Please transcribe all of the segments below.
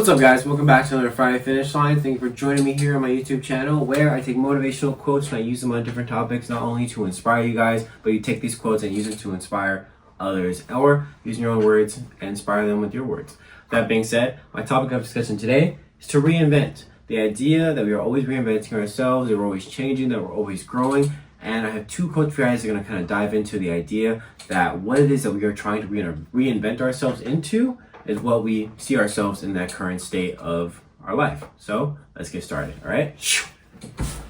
What's up, guys? Welcome back to another Friday Finish Line. Thank you for joining me here on my YouTube channel, where I take motivational quotes and I use them on different topics, not only to inspire you guys, but you take these quotes and use them to inspire others, or using your own words and inspire them with your words. That being said, my topic of discussion today is to reinvent. The idea that we are always reinventing ourselves, that we're always changing, that we're always growing. And I have two quotes for you guys that are going to kind of dive into the idea that what it is that we are trying to reinvent ourselves into is what we see ourselves in that current state of our life. So let's get started, all right?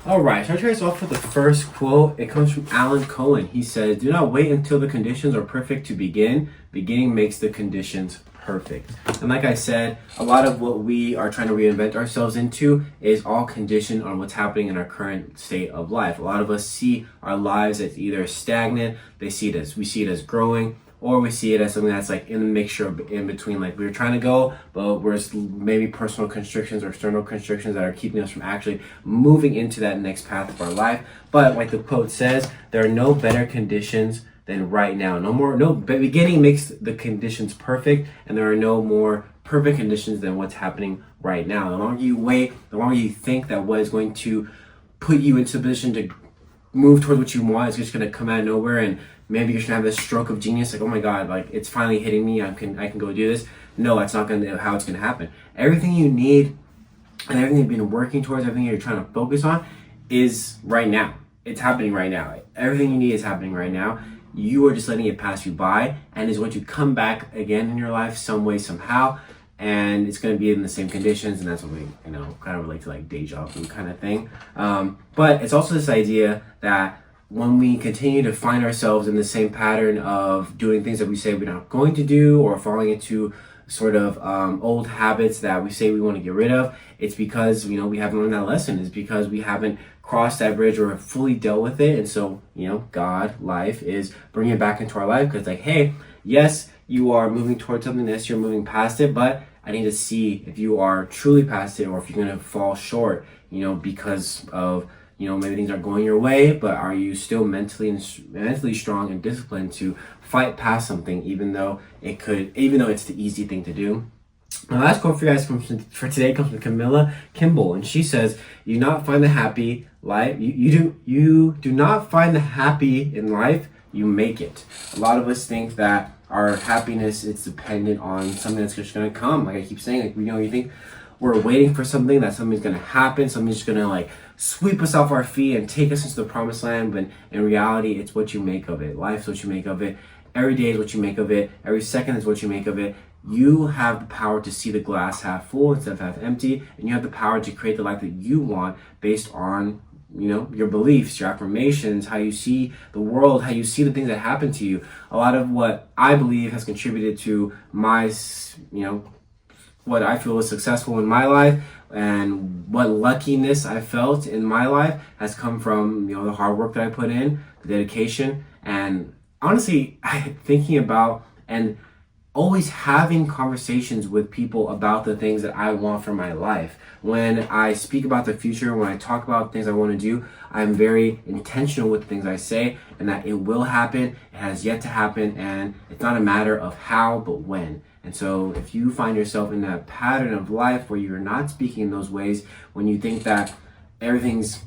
All right, so I'll start you guys off with the first quote. It comes from Alan Cohen. He says, "Do not wait until the conditions are perfect to begin. Beginning makes the conditions perfect." And like I said, a lot of what we are trying to reinvent ourselves into is all conditioned on what's happening in our current state of life. A lot of us see our lives as either stagnant, we see it as growing, or we see it as something that's like in the mixture of in between. Like we're trying to go, but there's maybe personal constrictions or external constrictions that are keeping us from actually moving into that next path of our life. But like the quote says, there are no better conditions than right now. No beginning makes the conditions perfect, and there are no more perfect conditions than what's happening right now. The longer you wait, the longer you think that what is going to put you into a position to move towards what you want is just going to come out of nowhere, and maybe you're going to have this stroke of genius, like, oh my God, like it's finally hitting me, I can go do this. No, that's not how it's going to happen. Everything you need and everything you've been working towards, everything you're trying to focus on is right now. It's happening right now. Everything you need is happening right now. You are just letting it pass you by, and it's going to come back again in your life some way, somehow, and it's going to be in the same conditions. And that's what we, kind of relate to, like deja vu kind of thing. But it's also this idea that when we continue to find ourselves in the same pattern of doing things that we say we're not going to do, or falling into sort of old habits that we say we want to get rid of, it's because we haven't learned that lesson. It's because we haven't crossed that bridge or fully dealt with it. And so God, life is bringing it back into our life, because like, hey, yes, you are moving towards something, yes, you're moving past it, but I need to see if you are truly past it, or if you're going to fall short, because of maybe things aren't going your way, but are you still mentally strong and disciplined to fight past something, even though it's the easy thing to do. My last quote for you guys for today comes from Camilla Kimball, and she says, "You do not find the happy life. You do not find the happy in life. You make it." A lot of us think that our happiness is dependent on something that's just going to come. Like I keep saying, you think we're waiting for something, that something's going to happen, something's just going to like sweep us off our feet and take us into the promised land. But in reality, it's what you make of it. Life's what you make of it. Every day is what you make of it. Every second is what you make of it. You have the power to see the glass half full instead of half empty, and you have the power to create the life that you want based on your beliefs, your affirmations, how you see the world, how you see the things that happen to you. A lot of what I believe has contributed to my what I feel is successful in my life, and what luckiness I felt in my life has come from the hard work that I put in, the dedication, and honestly, thinking about and always having conversations with people about the things that I want for my life. When I speak about the future, when I talk about things I want to do, I'm very intentional with the things I say, and that it will happen, it has yet to happen, and it's not a matter of how, but when. And so if you find yourself in that pattern of life where you're not speaking in those ways, when you think that everything's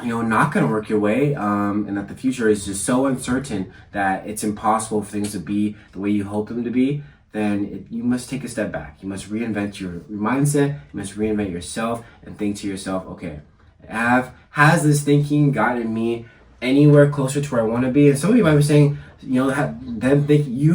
not going to work your way, and that the future is just so uncertain that it's impossible for things to be the way you hope them to be, then you must take a step back. You must reinvent your mindset. You must reinvent yourself and think to yourself, okay, has this thinking gotten me anywhere closer to where I want to be? And some of you might be saying, you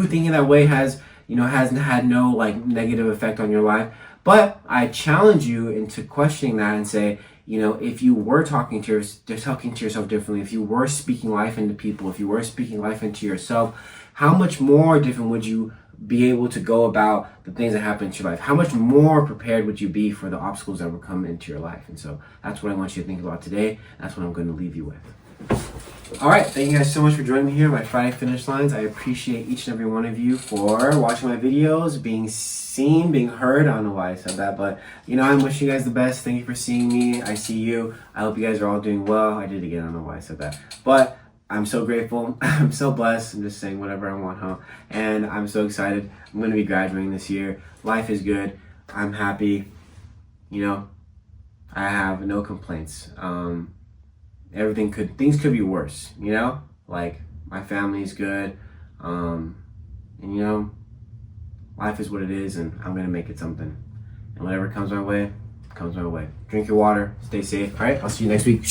thinking that way hasn't had no like negative effect on your life. But I challenge you into questioning that and say, if you were talking to yourself differently, if you were speaking life into people, if you were speaking life into yourself, how much more different would you be able to go about the things that happen in your life? How much more prepared would you be for the obstacles that will come into your life? And so that's what I want you to think about today. That's what I'm going to leave you with. All right, thank you guys so much for joining me here on my Friday Finish Lines. I appreciate each and every one of you for watching my videos, being seen, being heard. I don't know why I said that, but I'm wishing you guys the best. Thank you for seeing me. I see you. I hope you guys are all doing well. I did again. I don't know why I said that, but I'm so grateful. I'm so blessed. I'm just saying whatever I want, huh? And I'm so excited. I'm going to be graduating this year. Life is good. I'm happy. You know, I have no complaints. Things could be worse, you know? Like, my family's good. And you know, life is what it is, and I'm gonna make it something. And whatever comes my way, comes my way. Drink your water, stay safe. All right, I'll see you next week.